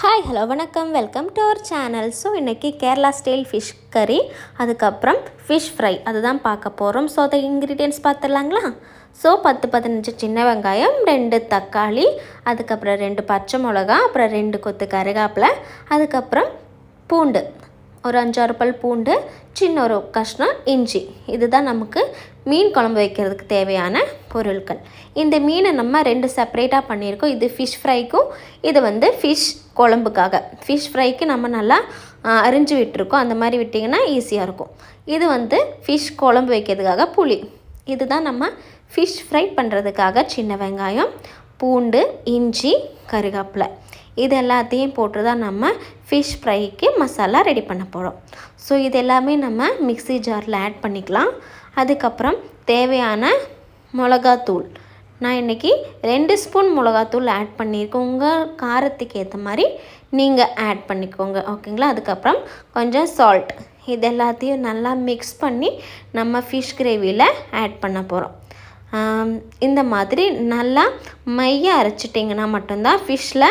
Hi hello வணக்கம் welcome to our channel. So இன்றைக்கி Kerala style fish கறி, அதுக்கப்புறம் ஃபிஷ் ஃப்ரை அதுதான் பார்க்க போகிறோம். ஸோ அதை இன்க்ரீடியன்ட்ஸ் பார்த்துடலாங்களா? ஸோ 10-15 சின்ன வெங்காயம், 2 தக்காளி, அதுக்கப்புறம் 2 பச்சை மிளகா, அப்புறம் 2 கொத்து கருவேப்பிலை, அதுக்கப்புறம் பூண்டு ஒரு 5-6 பல் பூண்டு, சின்ன ஒரு கஷ்டம் இஞ்சி. இதுதான் நமக்கு மீன் குழம்பு வைக்கிறதுக்கு தேவையான பொருட்கள். இந்த மீனை நம்ம 2 செப்பரேட்டாக பண்ணியிருக்கோம். இது ஃபிஷ் ஃப்ரைக்கும், இது ஃபிஷ் குழம்புக்காக. ஃபிஷ் ஃப்ரைக்கு நம்ம நல்லா அரிஞ்சு விட்டுருக்கோம். அந்த மாதிரி விட்டிங்கன்னா ஈஸியாக இருக்கும். இது ஃபிஷ் குழம்பு வைக்கிறதுக்காக புளி. இதுதான் நம்ம ஃபிஷ் ஃப்ரை பண்ணுறதுக்காக சின்ன வெங்காயம், பூண்டு, இஞ்சி, கருவேப்பிலை. இது எல்லாத்தையும் போட்டு தான் நம்ம ஃபிஷ் ஃப்ரைக்கு மசாலா ரெடி பண்ண போகிறோம். ஸோ இது எல்லாமே நம்ம மிக்ஸி ஜாரில் ஆட் பண்ணிக்கலாம். அதுக்கப்புறம் தேவையான மிளகாத்தூள். நான் இன்றைக்கி 2 ஸ்பூன் மிளகாத்தூள் ஆட் பண்ணியிருக்கேன். உங்கள் காரத்துக்கு ஏற்ற மாதிரி நீங்கள் ஆட் பண்ணிக்கோங்க, ஓகேங்களா? அதுக்கப்புறம் கொஞ்சம் சால்ட். இது எல்லாத்தையும் நல்லா மிக்ஸ் பண்ணி நம்ம ஃபிஷ் கிரேவியில் ஆட் பண்ண போகிறோம். இந்த மாதிரி நல்லா மைய அரைச்சிட்டிங்கன்னா மட்டும்தான் ஃபிஷ்ஷில்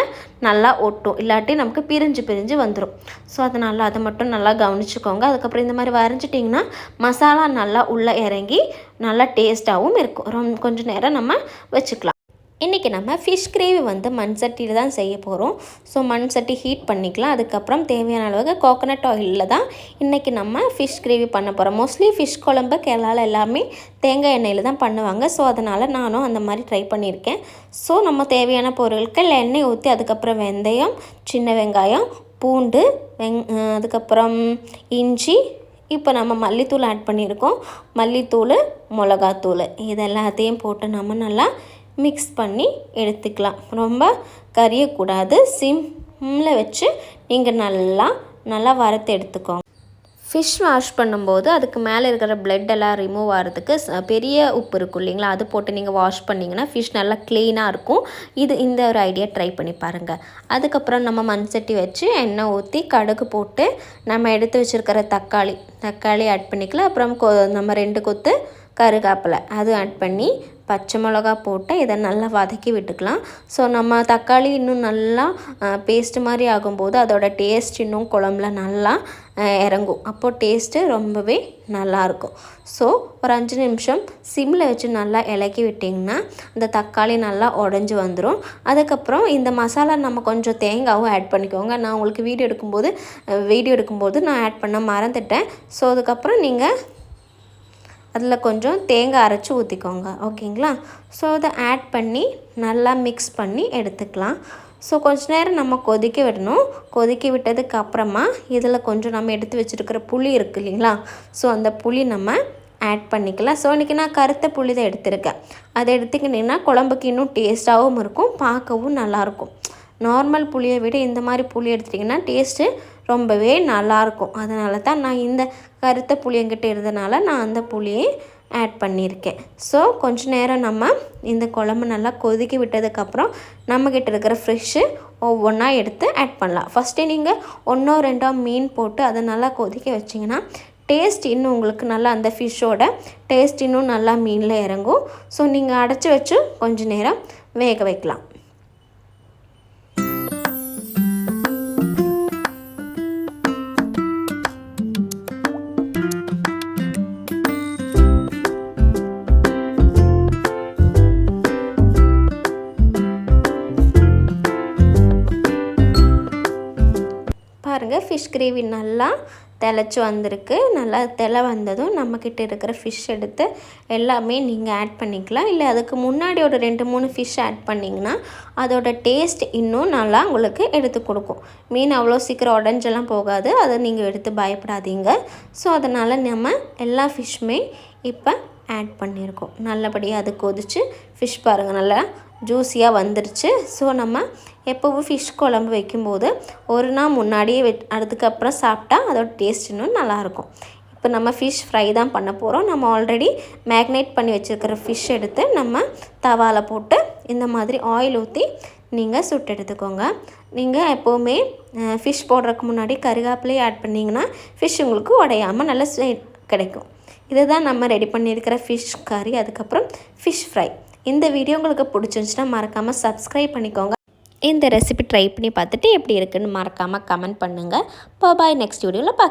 நல்லா ஒட்டும், இல்லாட்டி நமக்கு பிரிஞ்சு வந்துடும். ஸோ அதனால் அதை மட்டும் நல்லா கவனிச்சுக்கோங்க. அதுக்கப்புறம் இந்த மாதிரி வரைஞ்சிட்டிங்கன்னா மசாலா நல்லா உள்ளே இறங்கி நல்லா டேஸ்ட்டாகவும் இருக்கும். கொஞ்சம் நேரம் நம்ம வச்சுக்கலாம். இன்றைக்கி நம்ம ஃபிஷ் கிரேவி மண் சட்டியில் தான் செய்ய போகிறோம். ஸோ மண் சட்டி ஹீட் பண்ணிக்கலாம். அதுக்கப்புறம் தேவையான அளவுக்கு கோகோனட் ஆயிலில் தான் இன்றைக்கி நம்ம ஃபிஷ் கிரேவி பண்ண போகிறோம். மோஸ்ட்லி ஃபிஷ் குழம்பு கேரளாவில் எல்லாமே தேங்காய் எண்ணெயில் தான் பண்ணுவாங்க. ஸோ அதனால் நானும் அந்த மாதிரி ட்ரை பண்ணியிருக்கேன். ஸோ நம்ம தேவையான பொருட்கள் எண்ணெய் ஊற்றி, அதுக்கப்புறம் வெந்தயம், சின்ன வெங்காயம், பூண்டு, அதுக்கப்புறம் இஞ்சி. இப்போ நம்ம மல்லித்தூள் ஆட் பண்ணியிருக்கோம். மல்லித்தூள், மிளகாத்தூள் இதெல்லாத்தையும் போட்டு நம்ம நல்லா மிக்ஸ் பண்ணி எடுத்துக்கலாம். ரொம்ப கரியக்கூடாது. சிம்மில் வச்சு நீங்கள் நல்லா வறுத்து எடுத்துக்கோங்க. ஃபிஷ் வாஷ் பண்ணும்போது அதுக்கு மேலே இருக்கிற பிளட்டெல்லாம் ரிமூவ் ஆகிறதுக்கு பெரிய உப்பு இருக்கும் இல்லைங்களா, அது போட்டு நீங்கள் வாஷ் பண்ணிங்கன்னா ஃபிஷ் நல்லா க்ளீனாக இருக்கும். இந்த ஒரு ஐடியா ட்ரை பண்ணி பாருங்கள். அதுக்கப்புறம் நம்ம மண் சட்டி வச்சு எண்ணெய் ஊற்றி கடுகு போட்டு நம்ம எடுத்து வச்சுருக்கிற தக்காளி ஆட் பண்ணிக்கலாம். அப்புறம் நம்ம 2 கொத்து கருவேப்பிலை அது ஆட் பண்ணி பச்சை மிளகா போட்டு இதை நல்லா வதக்கி விட்டுக்கலாம். ஸோ நம்ம தக்காளி இன்னும் நல்லா பேஸ்ட் மாதிரி ஆகும்போது அதோட டேஸ்ட் இன்னும் குழம்புல நல்லா இறங்கும். அப்போது டேஸ்ட்டு ரொம்பவே நல்லாயிருக்கும். ஸோ ஒரு 5 நிமிஷம் சிம்மில் வச்சு நல்லா இலக்கி விட்டிங்கன்னா இந்த தக்காளி நல்லா உடஞ்சி வந்துடும். அதுக்கப்புறம் இந்த மசாலா நம்ம கொஞ்சம் தேங்காவும் ஆட் பண்ணிக்கோங்க. நான் உங்களுக்கு வீடியோ எடுக்கும்போது நான் ஆட் பண்ண மறந்துட்டேன். ஸோ அதுக்கப்புறம் நீங்கள் அதில் கொஞ்சம் தேங்காய் அரைச்சி ஊற்றிக்கோங்க, ஓகேங்களா? ஸோ அதை ஆட் பண்ணி நல்லா மிக்ஸ் பண்ணி எடுத்துக்கலாம். ஸோ கொஞ்ச நேரம் நம்ம கொதிக்க விடணும். கொதிக்க விட்டதுக்கு அப்புறமா இதில் கொஞ்சம் நம்ம எடுத்து வச்சுருக்கிற புளி இருக்குது இல்லைங்களா, ஸோ அந்த புளி நம்ம ஆட் பண்ணிக்கலாம். ஸோ இன்றைக்கி நான் கருத்த புளி தான் எடுத்திருக்கேன். அதை எடுத்துக்கிட்டிங்கன்னா குழம்புக்கு இன்னும் டேஸ்ட்டாகவும் இருக்கும், பார்க்கவும் நல்லாயிருக்கும். நார்மல் புளியை விட இந்த மாதிரி புளி எடுத்துட்டிங்கன்னா டேஸ்ட்டு ரொம்பவே நல்லாயிருக்கும். அதனால தான் நான் இந்த கருத்த புளி என்கிட்ட இருந்தனால நான் அந்த புளியை ஆட் பண்ணியிருக்கேன். ஸோ கொஞ்சம் நேரம் நம்ம இந்த குழம்பு நல்லா கொதிக்க விட்டதுக்கப்புறம் நம்மக்கிட்ட இருக்கிற ஃப்ரெஷ்ஷு ஒவ்வொன்றா எடுத்து ஆட் பண்ணலாம். ஃபஸ்ட்டு நீங்கள் 1-2 மீன் போட்டு அதை நல்லா கொதிக்க வச்சிங்கன்னா டேஸ்ட் இன்னும் உங்களுக்கு நல்லா அந்த ஃபிஷ்ஷோட டேஸ்ட் இன்னும் நல்லா மீனில் இறங்கும். ஸோ நீங்கள் அடைச்சி வச்சு கொஞ்சம் நேரம் வேக வைக்கலாம். பாருங்கள், ஃபிஷ் கிரேவி நல்லா திளைச்சி வந்திருக்கு. நல்லா வந்ததும் நம்மக்கிட்ட இருக்கிற ஃபிஷ் எடுத்து எல்லாமே நீங்கள் ஆட் பண்ணிக்கலாம். இல்லை அதுக்கு முன்னாடி ஒரு 2-3 ஃபிஷ் ஆட் பண்ணிங்கன்னா அதோட டேஸ்ட் இன்னும் நல்லா உங்களுக்கு எடுத்து கொடுக்கும். மீன் அவ்வளோ சீக்கிரம் உடஞ்செல்லாம் போகாது, அதை நீங்கள் எடுத்து பயப்படாதீங்க. ஸோ அதனால் நம்ம எல்லா ஃபிஷ்ஷுமே இப்போ ஆட் பண்ணியிருக்கோம். நல்லபடியாக அது கொதித்து ஃபிஷ் பாருங்கள் நல்லா ஜூஸியாக வந்துருச்சு. ஸோ நம்ம எப்போவும் ஃபிஷ் குழம்பு வைக்கும்போது ஒரு நாள் முன்னாடியே அதுக்கப்புறம் சாப்பிட்டா அதோட டேஸ்ட் இன்னும் நல்லாயிருக்கும். இப்போ நம்ம ஃபிஷ் ஃப்ரை தான் பண்ண போகிறோம். நம்ம ஆல்ரெடி மேக்னேட் பண்ணி வச்சுருக்கிற ஃபிஷ் எடுத்து நம்ம தவாவில் போட்டு இந்த மாதிரி ஆயில் ஊற்றி நீங்கள் சுட்டு எடுத்துக்கோங்க. நீங்கள் எப்போவுமே ஃபிஷ் போடுறதுக்கு முன்னாடி கருவேப்பிலையை ஆட் பண்ணிங்கன்னா ஃபிஷ் உங்களுக்கு உடையாமல் நல்லா கிடைக்கும். இதுதான் நம்ம ரெடி பண்ணியிருக்கிற ஃபிஷ் கறி, அதுக்கப்புறம் ஃபிஷ் ஃப்ரை. இந்த வீடியோ உங்களுக்கு பிடிச்சிருந்துச்சுன்னா மறக்காமல் சப்ஸ்கிரைப் பண்ணிக்கோங்க. இந்த ரெசிபி ட்ரை பண்ணி பார்த்துட்டு எப்படி இருக்குன்னு மறக்காமல் கமெண்ட் பண்ணுங்கள். பாய், நெக்ஸ்ட் வீடியோவில் பார்க்கலாம்.